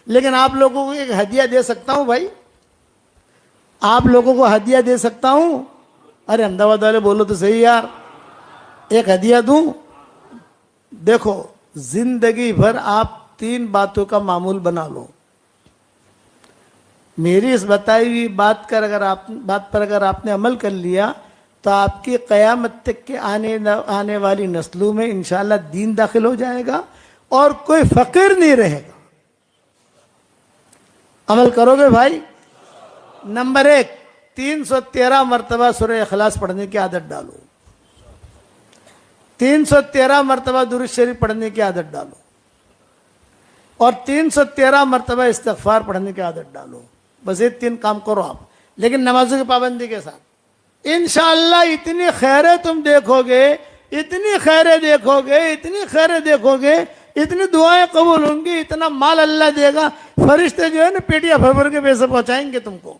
لیکن آپ لوگوں کو ایک ہدیہ دے سکتا ہوں بھائی, آپ لوگوں کو ہدیہ دے سکتا ہوں. ارے احمدآباد والے بولو تو صحیح یار, ایک ہدیہ دوں. دیکھو زندگی بھر آپ 3 باتوں کا معمول بنا لو. میری اس بتائی ہوئی بات پر اگر آپ نے عمل کر لیا تو آپ کی قیامت تک کے آنے والی نسلوں میں انشاءاللہ دین داخل ہو جائے گا اور کوئی فقیر نہیں رہے گا. عمل کرو گے بھائی؟ نمبر 1, 313 مرتبہ سورہ اخلاص پڑھنے کی عادت ڈالو. 313 مرتبہ درود شریف پڑھنے کی عادت ڈالو اور 313 مرتبہ استغفار پڑھنے کی عادت ڈالو. بس یہ 3 کام کرو آپ, لیکن نمازوں کی پابندی کے ساتھ. انشاءاللہ اتنی خیریں تم دیکھو گے, اتنی خیریں دیکھو گے, اتنی خیریں دیکھو گے, اتنی دعائیں قبول ہوں گی, اتنا مال اللہ دے گا. فرشتے جو ہے نا پیٹیاں بھر بھر کے پیسے پہنچائیں گے تم کو.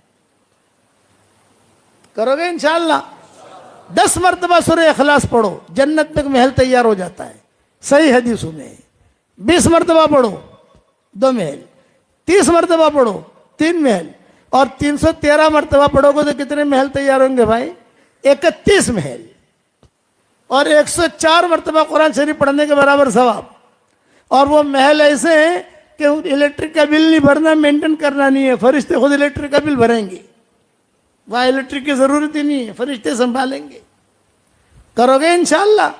کرو گے انشاءاللہ؟ 10 مرتبہ سورہ اخلاص پڑھو, جنت میں ایک محل تیار ہو جاتا ہے, صحیح حدیثوں میں. 20 مرتبہ پڑھو, 2 محل. 30 مرتبہ پڑھو, 3 محل. اور 313 مرتبہ پڑھو گے تو کتنے محل تیار ہوں گے بھائی؟ 31 محل. اور 104 مرتبہ قرآن شریف پڑھنے کے برابر ثواب. اور وہ محل ایسے ہیں کہ الیکٹرک کا بل نہیں بھرنا, مینٹین کرنا نہیں ہے, فرشتے خود الیکٹرک کا بل بھریں گے. وہاں الیکٹرک کی ضرورت ہی نہیں ہے, فرشتے سنبھالیں گے. کرو گے انشاءاللہ؟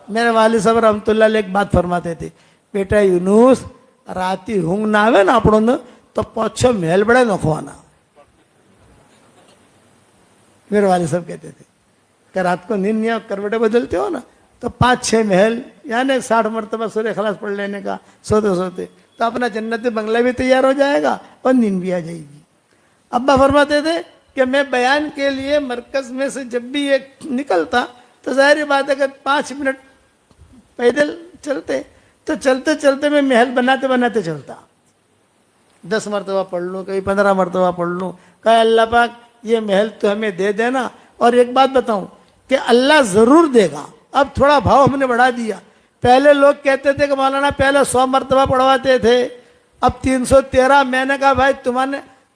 میرے والد صاحب رحمۃ اللہ علیہ ایک بات فرماتے تھے, بیٹا یونس راتی ہونگ نہ آوے نا اپنوں نے تو 5-6 محل بڑے نکھوانا. میرے والد صاحب کہتے تھے کہ رات کو نیند نہیں کروٹیں بدلتے ہو نا تو 5-6 محل یعنی 60 مرتبہ سورہ اخلاص پڑھ لینے کا سوتے سوتے, تو اپنا جنت بنگلہ بھی تیار ہو جائے گا اور نیند بھی آ جائے گی. ابا فرماتے تھے کہ میں بیان کے لیے مرکز میں سے جب بھی یہ نکلتا تو ظاہر بات ہے کہ 5 منٹ پیدل چلتے تو چلتے چلتے میں محل بناتے بناتے چلتا. 10 مرتبہ پڑھ لوں, کبھی 15 مرتبہ پڑھ لوں. کہا اللہ پاک یہ محل تو ہمیں دے دینا. اور ایک بات بتاؤں کہ اللہ ضرور دے گا. اب تھوڑا بھاؤ ہم نے بڑھا دیا. پہلے لوگ کہتے تھے کہ مولانا پہلے 100 مرتبہ پڑھواتے تھے, اب 313. میں نے کہا بھائی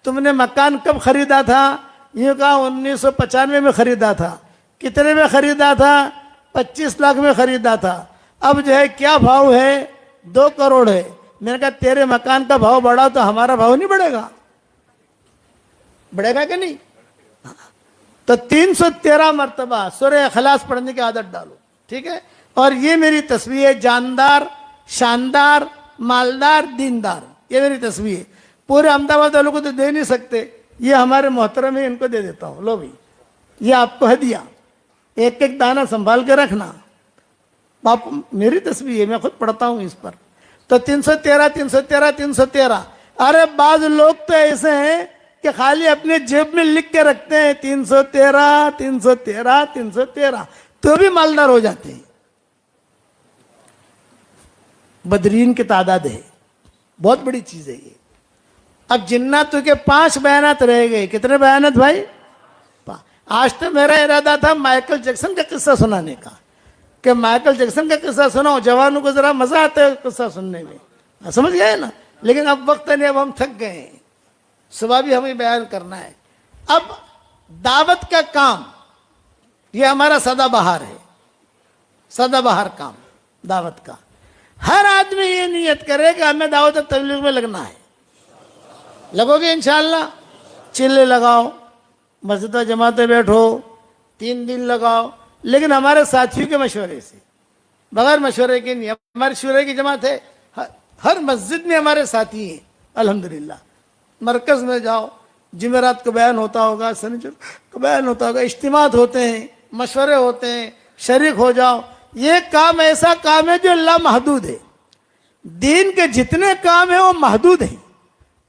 تم نے مکان کب خریدا تھا؟ یہ کہا 1995 میں خریدا تھا. کتنے میں خریدا تھا؟ 25 لاکھ میں خریدا تھا. اب جو ہے کیا بھاؤ ہے؟ 2 کروڑ ہے. میں نے کہا تیرے مکان کا بھاؤ بڑھا تو ہمارا بھاؤ نہیں بڑھے گا؟ بڑھے گا کہ نہیں؟ تو 313 مرتبہ سورہ اخلاص پڑھنے کی عادت ڈالو, ٹھیک ہے؟ اور یہ میری تصویر ہے, جاندار, شاندار, مالدار, دیندار. یہ میری تصویر ہے. پورے احمدآباد والوں کو تو دے نہیں سکتے, یہ ہمارے محترم ہیں, ان کو دے دیتا ہوں. لو بھائی یہ آپ کو ہدیہ, ایک ایک دانہ سنبھال کے رکھنا. آپ میری تصویر ہے, میں خود پڑھتا ہوں اس پر. تو 313 313 313. ارے بعض لوگ تو ایسے ہیں کہ خالی اپنے جیب میں لکھ کے رکھتے ہیں 313 313 313, تو بھی مالدار ہو جاتے ہیں. بدرین کی تعداد ہے, بہت بڑی چیز ہے یہ. اب جناتوں کے 5 بیانات رہ گئے. کتنے بیانات بھائی؟ آج تو میرا ارادہ تھا مائیکل جیکسن کا قصہ سنانے کا, کہ مائیکل جیکسن کا قصہ سناؤ, جوانوں کو ذرا مزہ آتا ہے قصہ سننے میں, سمجھ گئے نا. لیکن اب وقت نہیں, اب ہم تھک گئے ہیں, صبح بھی ہمیں بیان کرنا ہے. اب دعوت کا کام یہ ہمارا سدا بہار ہے, سدا بہار کام دعوت کا. ہر آدمی یہ نیت کرے کہ ہمیں دعوت و تبلیغ میں لگنا ہے. لگو گے انشاءاللہ؟ چلے لگاؤ, مسجد و جماعتیں بیٹھو, 3 دن لگاؤ, لیکن ہمارے ساتھیوں کے مشورے سے, بغیر مشورے کے نہیں. ہماری شورے کی جماعت ہے, ہر مسجد میں ہمارے ساتھی ہیں الحمدللہ. مرکز میں جاؤ, جمعرات کو بیان ہوتا ہوگا, سنیچر کو بیان ہوتا ہوگا, اجتماعات ہوتے ہیں, مشورے ہوتے ہیں, شریک ہو جاؤ. یہ کام ایسا کام ہے جو اللہ محدود ہے. دین کے جتنے کام ہیں وہ محدود ہیں.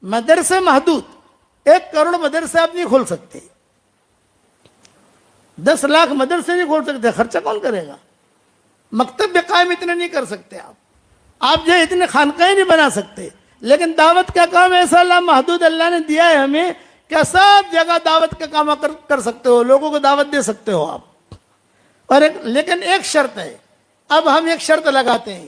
مدرسے محدود, 1 کروڑ مدرسے آپ نہیں کھول سکتے, 10 لاکھ مدرسے نہیں کھول سکتے. خرچہ کون کرے گا؟ مکتب قائم اتنے نہیں کر سکتے آپ جو اتنے خانقاہیں نہیں بنا سکتے. لیکن دعوت کا کام ایسا اللہ محدود اللہ نے دیا ہے ہمیں کہ سب جگہ دعوت کا کام کر سکتے ہو, لوگوں کو دعوت دے سکتے ہو آپ. اور لیکن ایک شرط ہے, اب ہم ایک شرط لگاتے ہیں